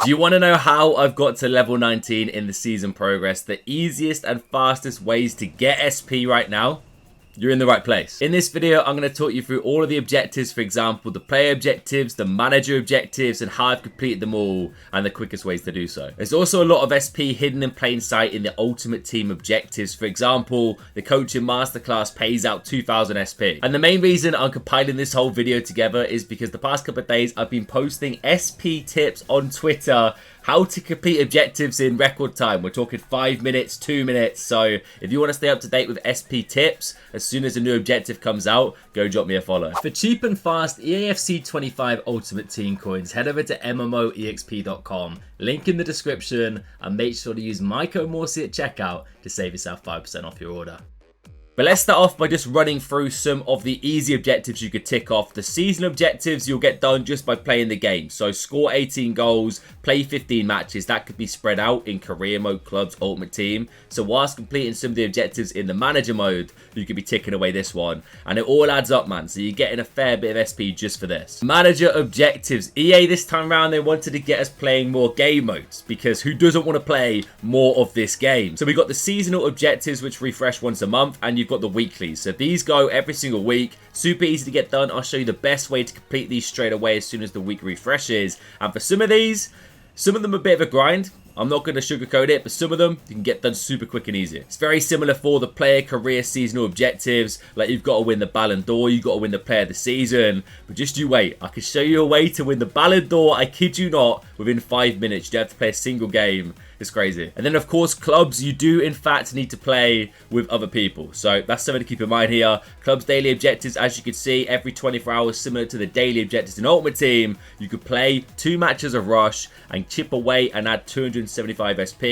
Do you want to know how I've got to level 19 in the season progress? The easiest and fastest ways to get SP right now? You're in the right place. In this video, I'm going to talk you through all of the objectives, for example, the player objectives, the manager objectives, and how I've completed them all, and the quickest ways to do so. There's also a lot of SP hidden in plain sight in the Ultimate Team objectives. For example, the Coaching Masterclass pays out 2000 SP. And the main reason I'm compiling this whole video together is because the past couple of days, I've been posting SP tips on Twitter, how to complete objectives in record time. We're talking 5 minutes, 2 minutes. So if you want to stay up to date with SP tips, as soon as a new objective comes out, go drop me a follow. For cheap and fast EAFC 25 Ultimate Team coins, head over to MMOEXP.com. Link in the description, and make sure to use my code Morsey at checkout to save yourself 5% off your order. But let's start off by just running through some of the easy objectives you could tick off. The season objectives you'll get done just by playing the game. So score 18 goals, play 15 matches. That could be spread out in career mode, clubs, ultimate team. So whilst completing some of the objectives in the manager mode, you could be ticking away this one. And it all adds up, man. So you're getting a fair bit of SP just for this. Manager objectives. EA this time around, they wanted to get us playing more game modes, because who doesn't want to play more of this game? So we got the seasonal objectives, which refresh once a month, and you've got the weeklies. So these go every single week. Super easy to get done. I'll show you the best way to complete these straight away as soon as the week refreshes. And for some of these, some of them are a bit of a grind. I'm not going to sugarcoat it, but some of them you can get done super quick and easy. It's very similar for the player career seasonal objectives. Like you've got to win the Ballon d'Or, you've got to win the player of the season. But just you wait. I can show you a way to win the Ballon d'Or, I kid you not, within 5 minutes. You don't have to play a single game. It's crazy. And then, of course, clubs, you do, in fact, need to play with other people. So that's something to keep in mind here. Clubs daily objectives, as you can see, every 24 hours, similar to the daily objectives in Ultimate Team. You could play 2 matches of Rush and chip away and add 275 SP.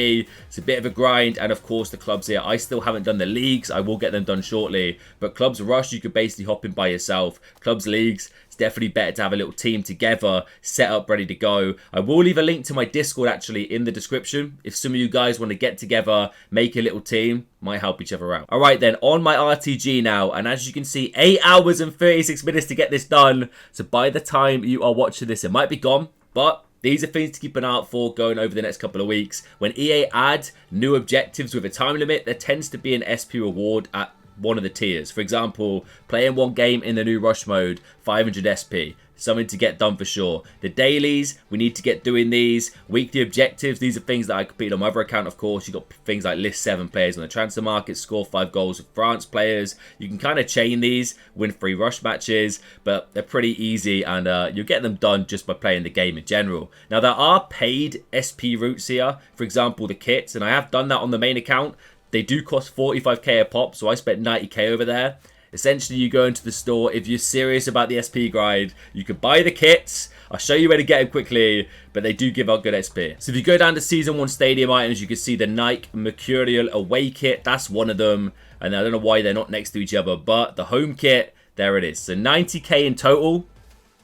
It's a bit of a grind. And, of course, the clubs here, I still haven't done the leagues. I will get them done shortly. But clubs Rush, you could basically hop in by yourself. Clubs leagues, it's definitely better to have a little team together, set up, ready to go. I will leave a link to my Discord actually in the description. If some of you guys want to get together, make a little team, might help each other out. Alright then, on my RTG now, and as you can see, 8 hours and 36 minutes to get this done. So by the time you are watching this, it might be gone, but these are things to keep an eye out for going over the next couple of weeks. When EA add new objectives with a time limit, there tends to be an SP reward at one of the tiers. For example, playing 1 game in the new Rush mode, 500 SP. Something to get done for sure. The dailies, we need to get doing these. Weekly objectives, these are things that I completed on my other account, of course. You've got things like list 7 players on the transfer market, score 5 goals with France players. You can kind of chain these, win 3 Rush matches, but they're pretty easy, and you'll get them done just by playing the game in general. Now, there are paid SP routes here. For example, the kits, and I have done that on the main account. They do cost 45k a pop, so I spent 90k over there. Essentially, you go into the store. If you're serious about the SP grind, you can buy the kits. I'll show you where to get them quickly, but they do give out good SP. So if you go down to Season 1 Stadium items, you can see the Nike Mercurial Away kit. That's one of them. And I don't know why they're not next to each other, but the home kit, there it is. So 90k in total.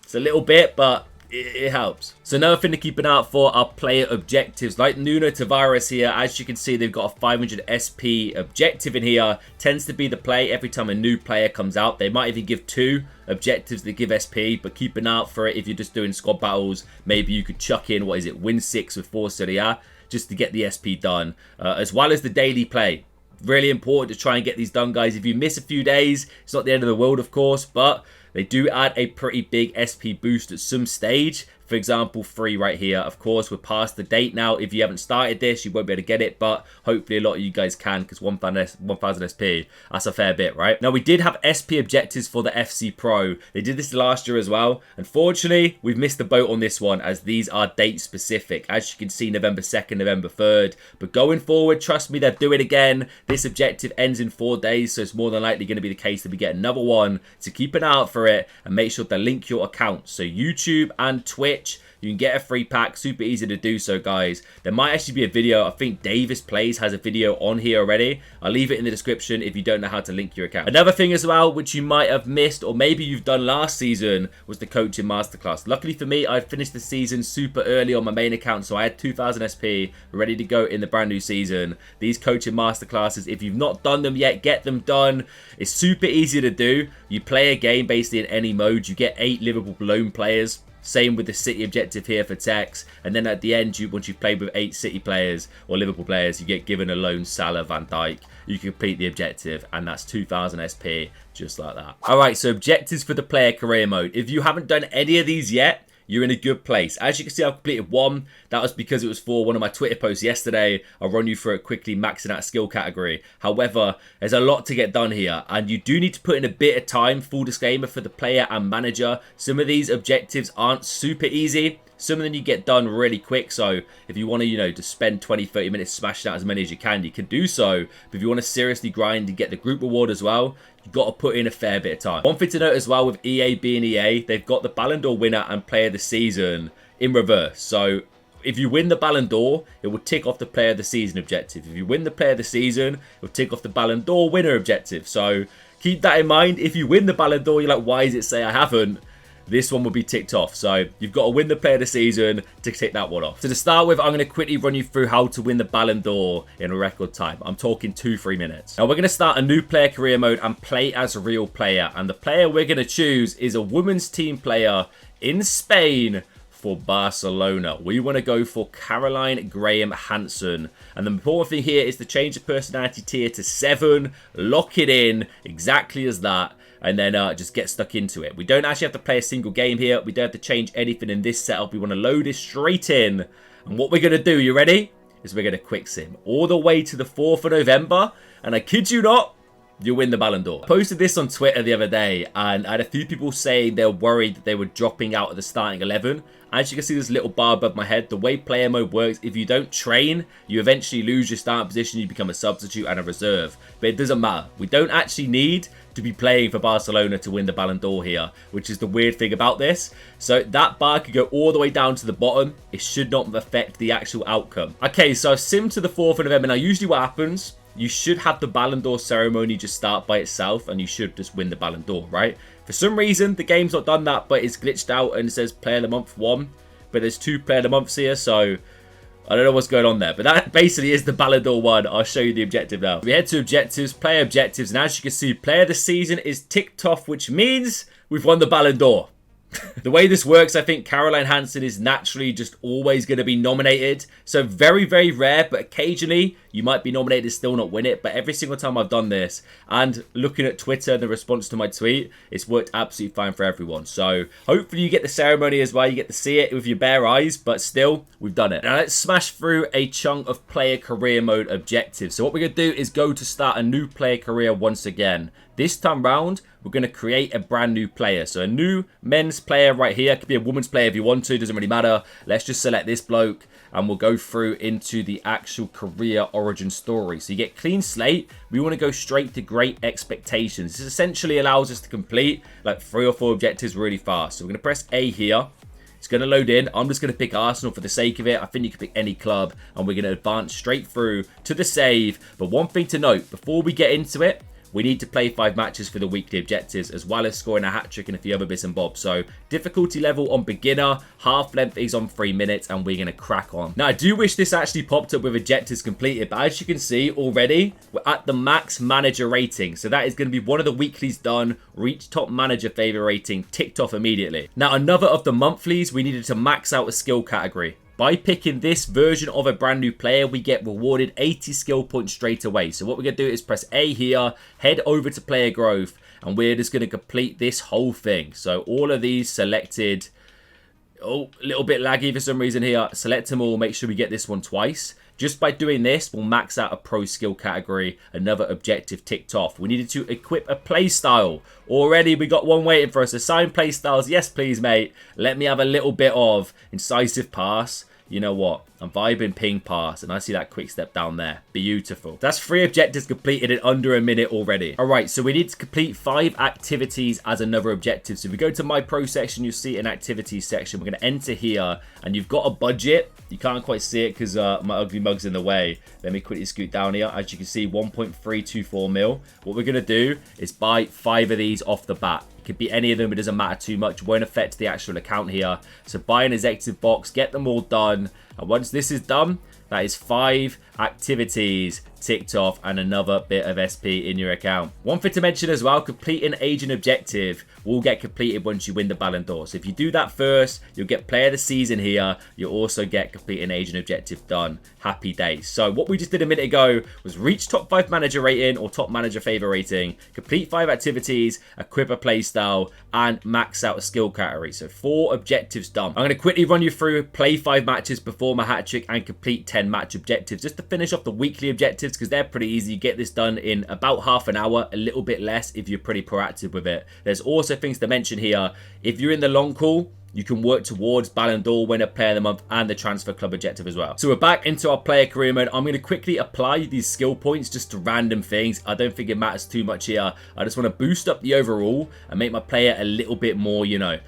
It's a little bit, but it helps. So another thing to keep an eye out for are player objectives. Like Nuno Tavares here, as you can see, they've got a 500 SP objective in here. Tends to be the play every time a new player comes out. They might even give 2 objectives that give SP, but keep an eye out for it. If you're just doing squad battles, maybe you could chuck in, what is it, win 6 with 4 Serie A, just to get the SP done, as well as the daily play. Really important to try and get these done, guys. If you miss a few days, it's not the end of the world, of course, but they do add a pretty big SP boost at some stage. For example, 3 right here. Of course, we're past the date now. If you haven't started this, you won't be able to get it, but hopefully a lot of you guys can, because 1000 SP, that's a fair bit, right? Now, we did have SP objectives for the FC Pro. They did this last year as well. Unfortunately, we've missed the boat on this one, as these are date specific. As you can see, November 2nd, November 3rd. But going forward, trust me, they'll do it again. This objective ends in 4 days, so it's more than likely going to be the case that we get another one. So keep an eye out for it, and make sure to link your account. So YouTube and Twitch, you can get a free pack. Super easy to do so, guys. There might actually be a video. I think Davis Plays has a video on here already. I'll leave it in the description if you don't know how to link your account. Another thing as well, which you might have missed, or maybe you've done last season, was the Coaching Masterclass. Luckily for me, I finished the season super early on my main account, so I had 2000 SP ready to go in the brand new season. These Coaching Masterclasses, if you've not done them yet, get them done. It's super easy to do. You play a game basically in any mode. You get 8 Liverpool loan players. Same with the City objective here for Tex. And then at the end, once you've played with 8 City players or Liverpool players, you get given a lone Salah, Van Dijk. You complete the objective, and that's 2000 SP, just like that. Alright, so objectives for the player career mode. If you haven't done any of these yet, you're in a good place. As you can see, I've completed one. That was because it was for one of my Twitter posts yesterday. I'll run you through it quickly, maxing out skill category. However, there's a lot to get done here, and you do need to put in a bit of time. Full disclaimer for the player and manager. Some of these objectives aren't super easy. Some of them you get done really quick, so if you want to, just spend 20-30 minutes smashing out as many as you can do so. But if you want to seriously grind and get the group reward as well, you've got to put in a fair bit of time. One thing to note as well with EA being EA, they've got the Ballon d'Or winner and player of the season in reverse. So if you win the Ballon d'Or, it will tick off the player of the season objective. If you win the player of the season, it will tick off the Ballon d'Or winner objective. So keep that in mind. If you win the Ballon d'Or, you're like, why does it say I haven't? This one will be ticked off. So you've got to win the player of the season to tick that one off. So to start with, I'm going to quickly run you through how to win the Ballon d'Or in a record time. I'm talking 2-3 minutes. Now we're going to start a new player career mode and play as a real player. And the player we're going to choose is a women's team player in Spain for Barcelona. We want to go for Caroline Graham Hansen. And the important thing here is to change the personality tier to 7. Lock it in exactly as that. And then just get stuck into it. We don't actually have to play a single game here. We don't have to change anything in this setup. We want to load it straight in. And what we're going to do, you ready? Is we're going to quick sim all the way to the 4th of November. And I kid you not, you win the Ballon d'Or. I posted this on Twitter the other day, and I had a few people saying they're worried that they were dropping out of the starting 11. As you can see, this little bar above my head, the way player mode works, if you don't train, you eventually lose your starting position, you become a substitute and a reserve. But it doesn't matter. We don't actually need to be playing for Barcelona to win the Ballon d'Or here, which is the weird thing about this. So that bar could go all the way down to the bottom. It should not affect the actual outcome. Okay, so I've simmed to the 4th of November. Now, usually what happens, you should have the Ballon d'Or ceremony just start by itself, and you should just win the Ballon d'Or, right? For some reason, the game's not done that, but it's glitched out and it says Player of the Month 1. But there's 2 Player of the Months here, so I don't know what's going on there. But that basically is the Ballon d'Or one. I'll show you the objective now. We head to objectives, player objectives, and as you can see, player of the season is ticked off, which means we've won the Ballon d'Or. The way this works, I think Caroline Hansen is naturally just always going to be nominated. So very, very rare, but occasionally you might be nominated and still not win it. But every single time I've done this, and looking at Twitter, the response to my tweet, it's worked absolutely fine for everyone. So hopefully you get the ceremony as well. You get to see it with your bare eyes, but still, we've done it. Now let's smash through a chunk of player career mode objectives. So what we're going to do is go to start a new player career once again. This time round, we're going to create a brand new player. So a new men's player right here. It could be a women's player if you want to. Doesn't really matter. Let's just select this bloke and we'll go through into the actual career origin story. So you get clean slate. We want to go straight to great expectations. This essentially allows us to complete like 3 or 4 objectives really fast. So we're going to press A here. It's going to load in. I'm just going to pick Arsenal for the sake of it. I think you can pick any club and we're going to advance straight through to the save. But one thing to note before we get into it, we need to play 5 matches for the weekly objectives, as well as scoring a hat-trick and a few other bits and bobs. So, difficulty level on beginner, half length is on 3 minutes, and we're going to crack on. Now, I do wish this actually popped up with objectives completed, but as you can see already, we're at the max manager rating. So, that is going to be one of the weeklies done. Reach top manager favor rating, ticked off immediately. Now, another of the monthlies, we needed to max out a skill category. By picking this version of a brand new player, we get rewarded 80 skill points straight away. So what we're going to do is press A here, head over to player growth, and we're just going to complete this whole thing. So all of these selected. Oh, a little bit laggy for some reason here. Select them all, make sure we get this one twice. Just by doing this, we'll max out a pro skill category, another objective ticked off. We needed to equip a play style. Already, we got one waiting for us. Assign play styles. Yes, please, mate. Let me have a little bit of incisive pass. You know what? I'm vibing ping pass, and I see that quick step down there. Beautiful. That's 3 objectives completed in under a minute already. All right, so we need to complete 5 activities as another objective. So if we go to my pro section, you'll see an activities section. We're going to enter here, and you've got a budget. You can't quite see it because my ugly mug's in the way. Let me quickly scoot down here. As you can see, 1.324 mil. What we're going to do is buy 5 of these off the bat. It could be any of them. It doesn't matter too much. It won't affect the actual account here. So buy an executive box. Get them all done. And once this is done, That is 5 activities ticked off and another bit of SP in your account. One thing to mention as well, complete an agent objective will get completed once you win the Ballon d'Or. So if you do that first, you'll get player of the season here. You'll also get complete an agent objective done. Happy days. So what we just did a minute ago was reach top 5 manager rating or top manager favor rating, complete 5 activities, equip a playstyle, and max out a skill category. So 4 objectives done. I'm going to quickly run you through play 5 matches before my hat trick and complete 10 match objectives just to finish off the weekly objectives, because they're pretty easy. You get this done in about half an hour, a little bit less if you're pretty proactive with it. There's also things to mention here. If you're in the long call, you can work towards Ballon d'Or, winner, player of the month, and the transfer club objective as well. So we're back into our player career mode. I'm going to quickly apply these skill points just to random things. I don't think it matters too much here. I just want to boost up the overall and make my player a little bit more, you know,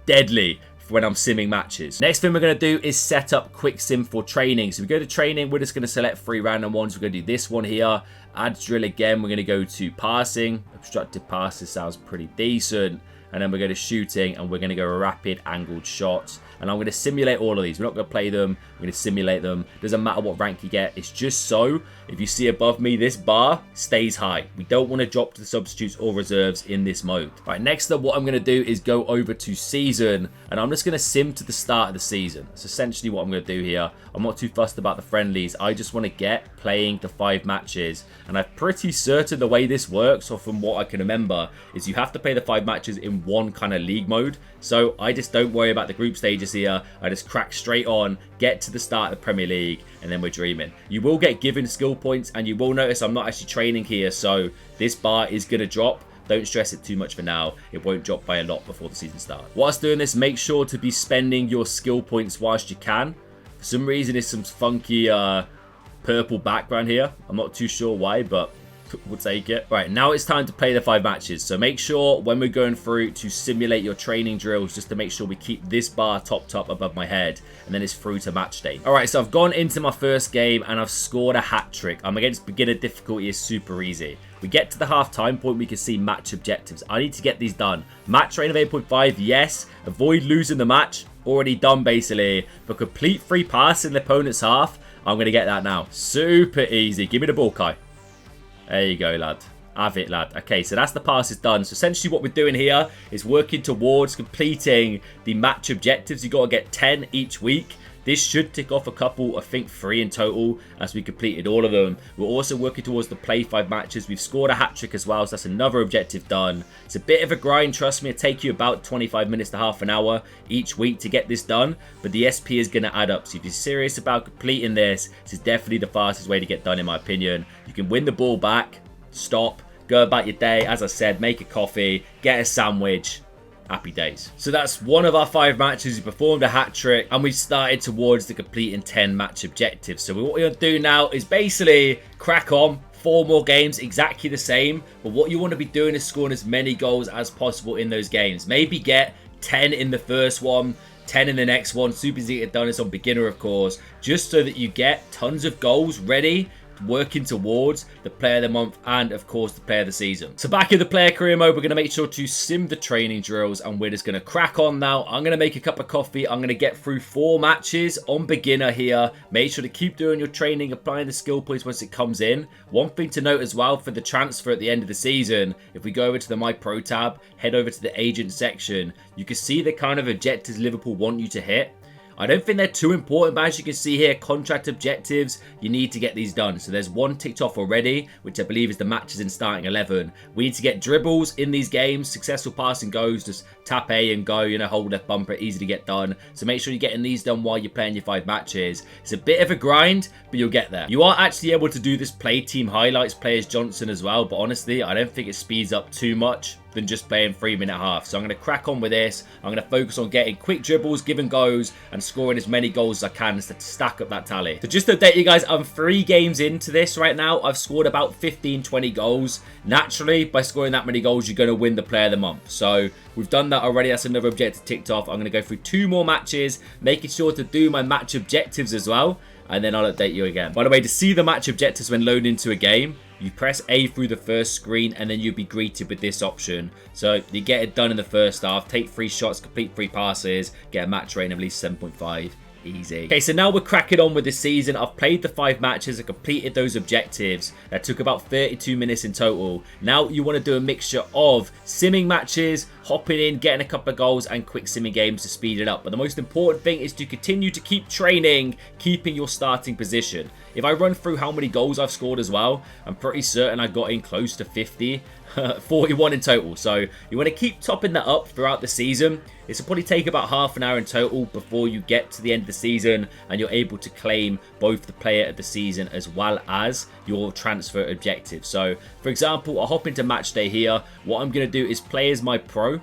deadly when I'm simming matches. Next thing we're going to do is set up quick sim for training. So we go to training, we're just going to select 3 random ones. We're going to do this one here, add drill again. We're going to go to passing, obstructed passes sounds pretty decent. And then we're going to shooting, and we're going to go rapid angled shots. And I'm going to simulate all of these. We're not going to play them. We're going to simulate them. Doesn't matter what rank you get. It's just so, if you see above me, this bar stays high. We don't want to drop to the substitutes or reserves in this mode. All right, next up, what I'm going to do is go over to season. And I'm just going to sim to the start of the season. That's essentially what I'm going to do here. I'm not too fussed about the friendlies. I just want to get playing the 5 matches. And I'm pretty certain the way this works, or from what I can remember, is you have to play the 5 matches in one kind of league mode. So I just don't worry about the group stages here. I just crack straight on, get to the start of the Premier League, and then we're dreaming. You will get given skill points, and you will notice I'm not actually training here, so this bar is going to drop. Don't stress it too much for now. It won't drop by a lot before the season starts. Whilst doing this, make sure to be spending your skill points whilst you can. For some reason, it's some funky purple background here. I'm not too sure why, but we'll take it. Right, now it's time to play the 5 matches. So make sure when we're going through to simulate your training drills, just to make sure we keep this bar topped up above my head, and then it's through to match day. All right, so I've gone into my first game and I've scored a hat trick. I'm against beginner difficulty, is super easy. We get to the half-time point, we can see match objectives. I need to get these done. Match rating of 8.5, yes. Avoid losing the match, already done basically. But complete free pass in the opponent's half, I'm going to get that now. Super easy. Give me the ball, Kai. There you go, lad. Have it, lad. Okay, so that's the passes done. So essentially what we're doing here is working towards completing the match objectives. You've got to get 10 each week. This should tick off a couple, I think 3 in total, as we completed all of them. We're also working towards the play 5 matches. We've scored a hat-trick as well, so that's another objective done. It's a bit of a grind, trust me. It'll take you about 25 minutes to half an hour each week to get this done, but the SP is going to add up. So if you're serious about completing this, this is definitely the fastest way to get done, in my opinion. You can win the ball back, stop, go about your day, as I said, make a coffee, get a sandwich. Happy days. So that's one of our 5 matches. We performed a hat trick and we started towards the completing 10 match objectives. So what we're going to do now is basically crack on 4 more games, exactly the same. But what you want to be doing is scoring as many goals as possible in those games. Maybe get 10 in the first one, 10 in the next one. Super easy to get done. It's on beginner, of course, just so that you get tons of goals ready, working towards the player of the month and of course the player of the season. So back in the player career mode, we're going to make sure to sim the training drills and we're just going to crack on now. I'm going to make a cup of coffee. I'm going to get through 4 matches on beginner here. Make sure to keep doing your training, applying the skill points once it comes in. One thing to note as well for the transfer at the end of the season, if we go over to the My Pro tab, head over to the agent section, you can see the kind of objectives Liverpool want you to hit. I don't think they're too important, but as you can see here, contract objectives, you need to get these done. So there's 1 ticked off already, which I believe is the matches in starting 11. We need to get dribbles in these games, successful passing goes, just tap A and go, you know, hold left bumper, easy to get done. So make sure you're getting these done while you're playing your 5 matches. It's a bit of a grind, but you'll get there. You are actually able to do this play team highlights, players Johnson as well, but honestly, I don't think it speeds up too much than just playing 3-minute half. So I'm going to crack on with this. I'm going to focus on getting quick dribbles, give and goes, and scoring as many goals as I can to stack up that tally. So just to update you guys, I'm 3 games into this right now. I've scored about 15-20 goals. Naturally, by scoring that many goals, you're going to win the player of the month. So we've done that already. That's another objective ticked off. I'm going to go through 2 more matches, making sure to do my match objectives as well, and then I'll update you again. By the way, to see the match objectives when loading into a game, you press A through the first screen and then you'll be greeted with this option. So you get it done in the first half, take 3 shots, complete 3 passes, get a match rating of at least 7.5. Easy. Okay, so now we're cracking on with the season. I've played the 5 matches and completed those objectives. That took about 32 minutes in total. Now you want to do a mixture of simming matches, hopping in, getting a couple of goals, and quick simming games to speed it up. But the most important thing is to continue to keep training, keeping your starting position. If I run through how many goals I've scored as well, I'm pretty certain I got in close to 50. 41 in total. So you want to keep topping that up throughout the season. This will probably take about half an hour in total before you get to the end of the season and you're able to claim both the player of the season as well as your transfer objective. So for example, I'll hop into match day here. What I'm going to do is play as my pro.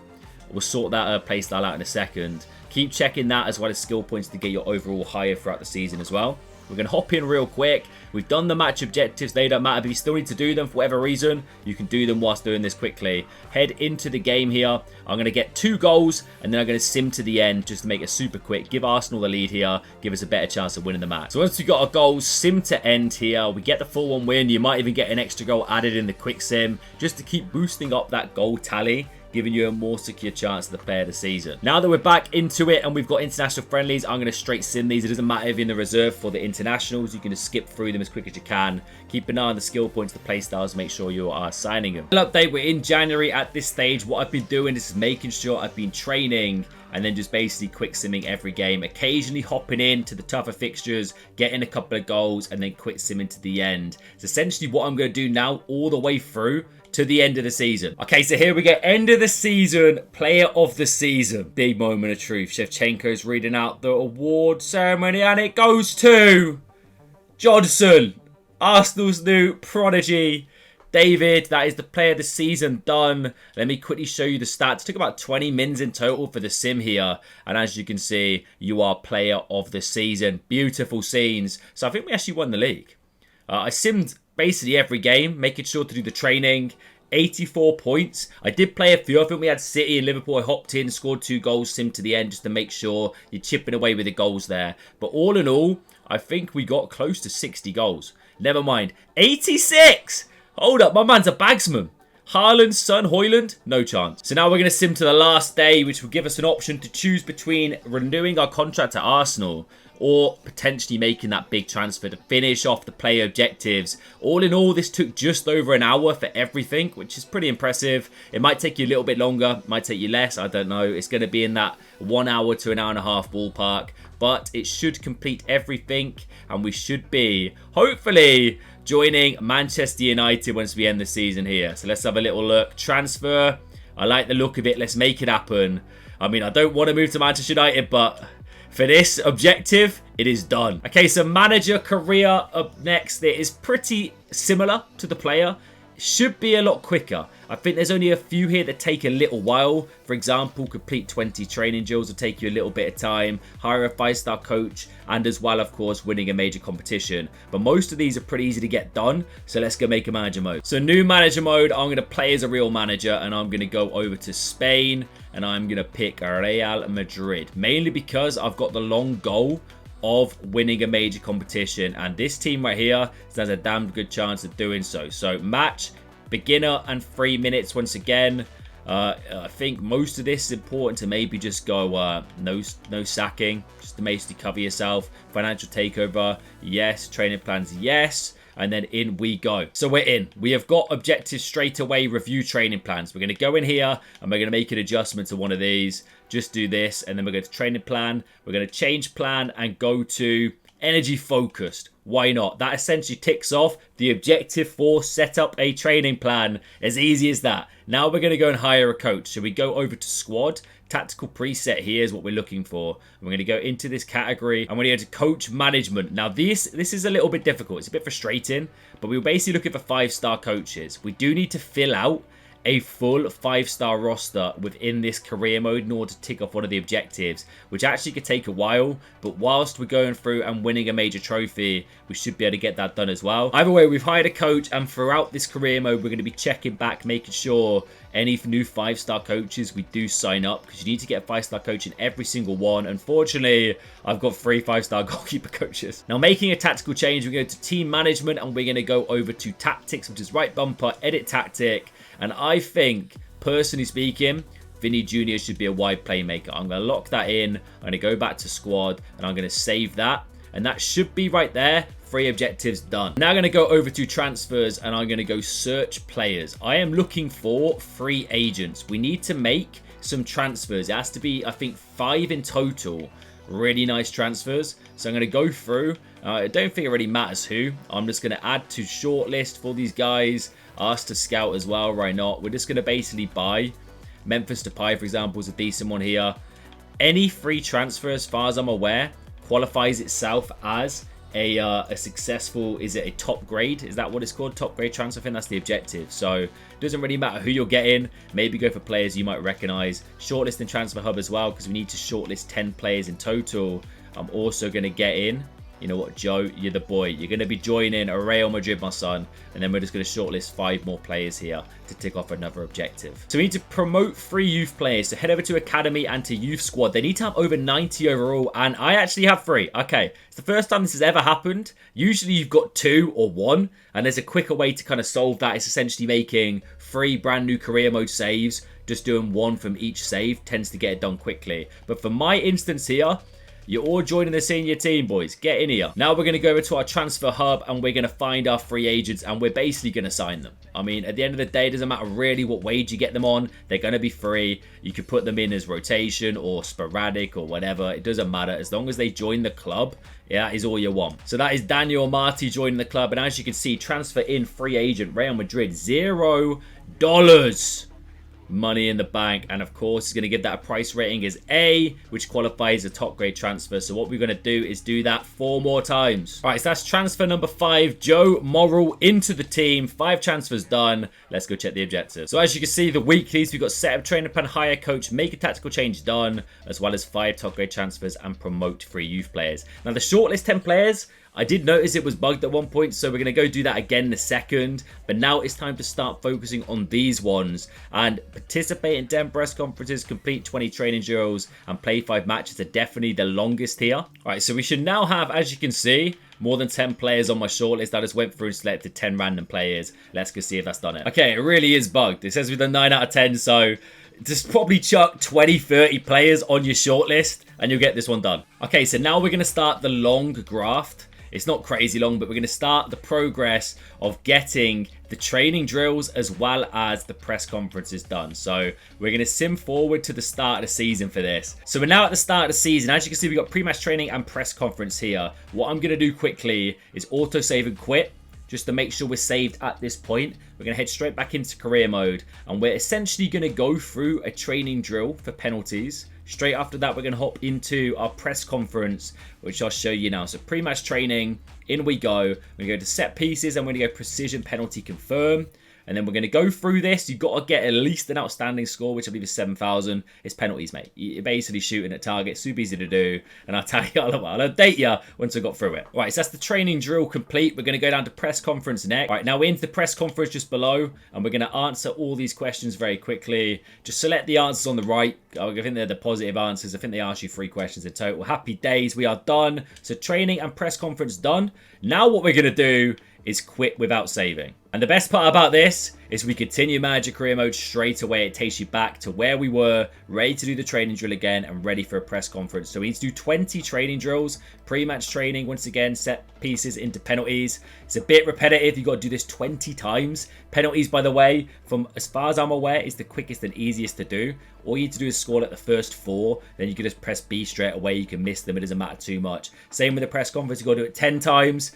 We'll sort that playstyle out in a second. Keep checking that as well as skill points to get your overall higher throughout the season as well. We're going to hop in real quick. We've done the match objectives. They don't matter. If you still need to do them for whatever reason, you can do them whilst doing this quickly. Head into the game here. I'm going to get 2 goals and then I'm going to sim to the end just to make it super quick. Give Arsenal the lead here. Give us a better chance of winning the match. So once we've got our goals, sim to end here. We get the full 1 win. You might even get an extra goal added in the quick sim just to keep boosting up that goal tally, giving you a more secure chance of the player of the season. Now that we're back into it and we've got international friendlies, I'm going to straight sim these. It doesn't matter if you're in the reserve for the internationals. You can just skip through them as quick as you can. Keep an eye on the skill points, the play styles, make sure you are signing them. Update, we're in January at this stage. What I've been doing is making sure I've been training and then just basically quick simming every game, occasionally hopping in to the tougher fixtures, getting a couple of goals, and then quick simming to the end. It's essentially what I'm going to do now all the way through to the end of the season. Okay, so here we go. End of the season, player of the season. Big moment of truth. Shevchenko's reading out the award ceremony and it goes to Johnson, Arsenal's new prodigy. David, that is the player of the season done. Let me quickly show you the stats. It took about 20 mins in total for the sim here. And as you can see, you are player of the season. Beautiful scenes. So I think we actually won the league. I simmed basically every game, making sure to do the training. 84 points. I did play a few. I think we had City and Liverpool. I hopped in, scored 2 goals, simmed to the end just to make sure you're chipping away with the goals there. But all in all, I think we got close to 60 goals. Never mind. 86! Hold up, my man's a bagsman. Haaland's son, Højlund, no chance. So now we're going to sim to the last day, which will give us an option to choose between renewing our contract at Arsenal or potentially making that big transfer to finish off the player objectives. All in all, this took just over an hour for everything, which is pretty impressive. It might take you a little bit longer, might take you less, I don't know. It's going to be in that 1 hour to an hour and a half ballpark, but it should complete everything and we should be, hopefully, joining Manchester United once we end the season here. So let's have a little look. Transfer. I like the look of it. Let's make it happen. I mean, I don't want to move to Manchester United, but for this objective, it is done. Okay, so manager career up next. It is pretty similar to the player. Should be a lot quicker. I think there's only a few here that take a little while. For example, complete 20 training drills will take you a little bit of time. Hire a 5-star coach and as well, of course, winning a major competition. But most of these are pretty easy to get done. So let's go make a manager mode. So new manager mode, I'm going to play as a real manager and I'm going to go over to Spain and I'm going to pick Real Madrid. Mainly because I've got the long goal of winning a major competition and this team right here stands a damn good chance of doing so. So match, beginner and 3 minutes once again. I think most of this is important to maybe just go no sacking, just to basically cover yourself. Financial takeover, yes. Training plans, yes. And then in we go. So we're in. We have got objectives straight away. Review training plans. We're going to go in here and we're going to make an adjustment to one of these. Just do this and then we're going to training plan. We're going to change plan and go to energy focused. Why not? That essentially ticks off the objective for set up a training plan. As easy as that. Now we're going to go and hire a coach. So we go over to squad. Tactical preset here is what we're looking for. We're going to go into this category and we're going to go to coach management. Now this is a little bit difficult. It's a bit frustrating, but we're basically looking for 5-star coaches. We do need to fill out a full 5-star roster within this career mode in order to tick off one of the objectives, which actually could take a while, but whilst we're going through and winning a major trophy, we should be able to get that done as well. Either way, we've hired a coach and throughout this career mode, we're going to be checking back, making sure any new 5-star coaches we do sign up, because you need to get a 5-star coach in every single one. Unfortunately, I've got 3 5-star goalkeeper coaches. Now making a tactical change, we go to team management and we're going to go over to tactics, which is right bumper, edit tactic. And I think, personally speaking, Vinny Jr. should be a wide playmaker. I'm going to lock that in. I'm going to go back to squad and I'm going to save that. And that should be right there. 3 objectives done. Now I'm going to go over to transfers and I'm going to go search players. I am looking for free agents. We need to make some transfers. It has to be, I think, 5 in total. Really nice transfers. So I'm going to go through. I don't think it really matters who. I'm just going to add to shortlist for these guys. Ask to scout as well. Why not? We're just going to basically buy. Memphis Depay, for example, is a decent one here. Any free transfer, as far as I'm aware, qualifies itself as a successful, is it a top grade? Is that what it's called? Top grade transfer? I think that's the objective. So it doesn't really matter who you're getting. Maybe go for players you might recognize. Shortlist and transfer hub as well, because we need to shortlist 10 players in total. I'm also going to get in, you know what, Joe, you're the boy. You're going to be joining a Real Madrid, my son. And then we're just going to shortlist 5 more players here to tick off another objective. So we need to promote 3 youth players. So head over to Academy and to Youth Squad. They need to have over 90 overall. And I actually have 3. Okay. It's the first time this has ever happened. Usually you've got 2 or 1. And there's a quicker way to kind of solve that. It's essentially making 3 brand new career mode saves. Just doing 1 from each save tends to get it done quickly. But for my instance here, you're all joining the senior team, boys. Get in here. Now we're going to go over to our transfer hub and we're going to find our free agents and we're basically going to sign them. I mean, at the end of the day, it doesn't matter really what wage you get them on. They're going to be free. You could put them in as rotation or sporadic or whatever. It doesn't matter. As long as they join the club, yeah, that is all you want. So that is Daniel Marty joining the club. And as you can see, transfer in free agent Real Madrid, $0. Money in the bank, and of course it's going to give that a price rating as A, which qualifies a top grade transfer. So what we're going to do is do that 4 more times. All right, so that's transfer number 5, Joe Morrill into the team. 5 transfers done. Let's go check the objectives. So as you can see, the weeklies, we've got set up, train up and hire coach, make a tactical change done, as well as 5 top grade transfers and promote 3 youth players. Now the shortlist 10 players, I did notice it was bugged at one point, so we're going to go do that again in a second. But now it's time to start focusing on these ones. And participate in 10 press conferences, complete 20 training drills, and play 5 matches are definitely the longest here. Alright, so we should now have, as you can see, more than 10 players on my shortlist. I just went through and selected 10 random players. Let's go see if that's done it. Okay, it really is bugged. It says we've done 9 out of 10, so just probably chuck 20, 30 players on your shortlist, and you'll get this one done. Okay, so now we're going to start the long graft. It's not crazy long, but we're going to start the progress of getting the training drills as well as the press conferences done. So we're going to sim forward to the start of the season for this. So we're now at the start of the season. As you can see, we've got pre-match training and press conference here. What I'm going to do quickly is auto save and quit, just to make sure we're saved at this point. We're going to head straight back into career mode, and we're essentially going to go through a training drill for penalties. Straight after that, we're going to hop into our press conference, which I'll show you now. So pre-match training, in we go. We're going to go to set pieces, and we're going to go precision penalty confirm. And then we're going to go through this. You've got to get at least an outstanding score, which I believe is 7,000. It's penalties, mate. You're basically shooting at target. Super easy to do. And I'll tell you, I'll update you once I got through it. All right, so that's the training drill complete. We're going to go down to press conference next. All right, now we're into the press conference just below. And we're going to answer all these questions very quickly. Just select the answers on the right. I think they're the positive answers. I think they asked you 3 questions in total. Happy days. We are done. So training and press conference done. Now what we're going to do is quit without saving. And the best part about this is we continue manager career mode straight away. It takes you back to where we were, ready to do the training drill again and ready for a press conference. So we need to do 20 training drills, pre-match training, once again, set pieces into penalties. It's a bit repetitive. You've got to do this 20 times. Penalties, by the way, from as far as I'm aware, is the quickest and easiest to do. All you need to do is score at the first 4. Then you can just press B straight away. You can miss them. It doesn't matter too much. Same with the press conference. You've got to do it 10 times.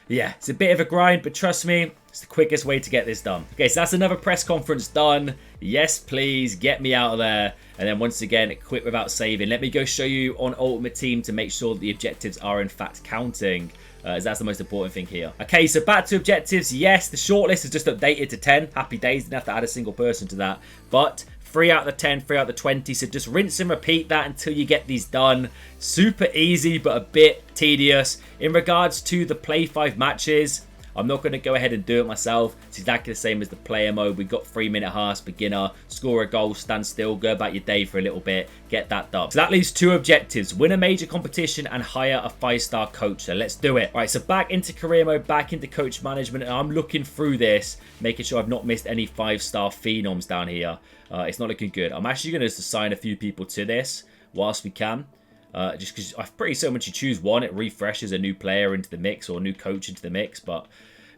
Yeah, it's a bit of a grind, but trust me, it's the quickest way to get this done. Okay, so that's another press conference done. Yes, please, get me out of there. And then once again, quit without saving. Let me go show you on Ultimate Team to make sure that the objectives are in fact counting. As that's the most important thing here. Okay, so back to objectives. Yes, the shortlist is just updated to 10. Happy days, didn't have to add a single person to that. But 3 out of the 10, 3 out of the 20. So just rinse and repeat that until you get these done. Super easy, but a bit tedious. In regards to the play 5 matches, I'm not going to go ahead and do it myself. It's exactly the same as the player mode. We've got 3-minute halves, beginner, score a goal, stand still, go about your day for a little bit, get that done. So that leaves 2 objectives: win a major competition and hire a 5-star coach. So let's do it. All right, so back into career mode, back into coach management, and I'm looking through this, making sure I've not missed any 5-star phenoms down here. It's not looking good. I'm actually going to assign a few people to this whilst we can. Just because I'm pretty certain once you choose one, it refreshes a new player into the mix or a new coach into the mix. But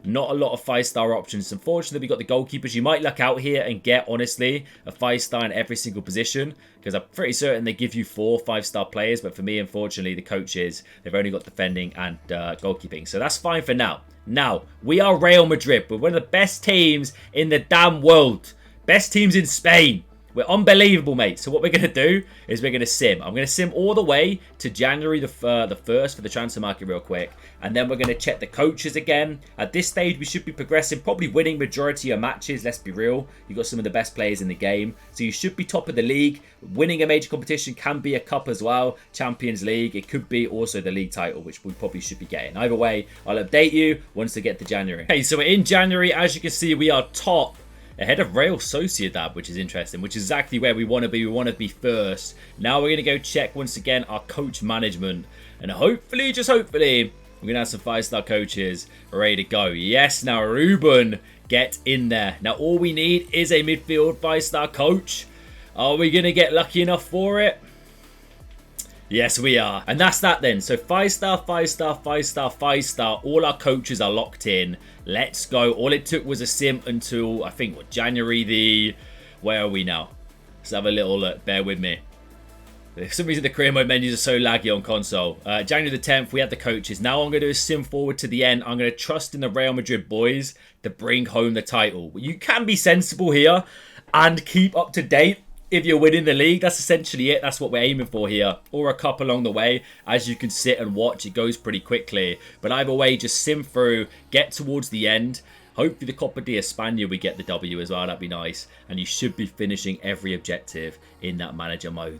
not a lot of 5-star options. Unfortunately, we got the goalkeepers. You might luck out here and get, honestly, a 5-star in every single position, because I'm pretty certain they give you 4 5-star players. But for me, unfortunately, the coaches, they've only got defending and goalkeeping. So that's fine for now. Now, we are Real Madrid. We're one of the best teams in the damn world. Best teams in Spain. We're unbelievable, mate. So what we're going to do is we're going to sim. I'm going to sim all the way to January the 1st for the transfer market real quick. And then we're going to check the coaches again. At this stage, we should be progressing, probably winning majority of matches. Let's be real. You've got some of the best players in the game. So you should be top of the league. Winning a major competition can be a cup as well. Champions League. It could be also the league title, which we probably should be getting. Either way, I'll update you once I get to January. Okay, so we're in January. As you can see, we are top, ahead of Real Sociedad, which is interesting, which is exactly where we want to be. We want to be first. Now we're going to go check once again our coach management. And hopefully, just hopefully, we're going to have some 5-star coaches ready to go. Yes, now Ruben, get in there. Now all we need is a midfield 5-star coach. Are we going to get lucky enough for it? Yes, we are. And that's that then. So 5-star, 5-star, 5-star, 5-star. All our coaches are locked in. Let's go. All it took was a sim until, I think, what, January the... Where are we now? Let's have a little look. Bear with me. For some reason, the career mode menus are so laggy on console. January the 10th, we have the coaches. Now I'm going to do a sim forward to the end. I'm going to trust in the Real Madrid boys to bring home the title. You can be sensible here and keep up to date. If you're winning the league, that's essentially it. That's what we're aiming for here. Or a cup along the way. As you can sit and watch, it goes pretty quickly. But either way, just sim through, get towards the end. Hopefully the Copa de España, we get the W as well. That'd be nice. And you should be finishing every objective in that manager mode.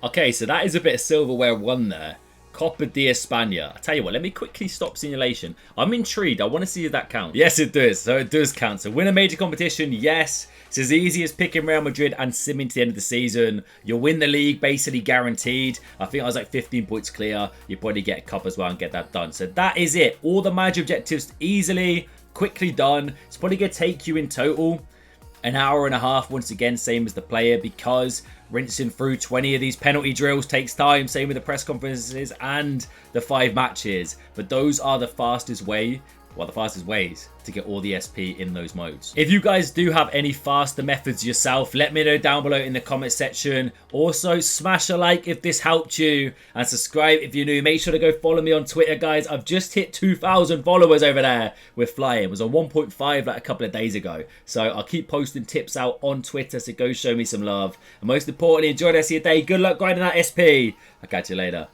Okay, so that is a bit of silverware won there. Copa de España. I tell you what, let me quickly stop simulation. I'm intrigued. I want to see if that counts. Yes, it does. So it does count. So win a major competition, yes. It's as easy as picking Real Madrid and simming to the end of the season. You'll win the league, basically guaranteed. I think I was like 15 points clear. You probably get a cup as well and get that done. So that is it. All the manager objectives easily, quickly done. It's probably going to take you in total an hour and a half, once again, same as the player, because rinsing through 20 of these penalty drills takes time. Same with the press conferences and the 5 matches. But those are the fastest way, well, the fastest ways to get all the SP in those modes. If you guys do have any faster methods yourself, let me know down below in the comment section. Also, smash a like if this helped you, and subscribe if you're new. Make sure to go follow me on Twitter, guys. I've just hit 2,000 followers over there. We're flying. It was on 1.5 like a couple of days ago. So I'll keep posting tips out on Twitter, so go show me some love. And most importantly, enjoy the rest of your day. Good luck grinding that SP. I'll catch you later.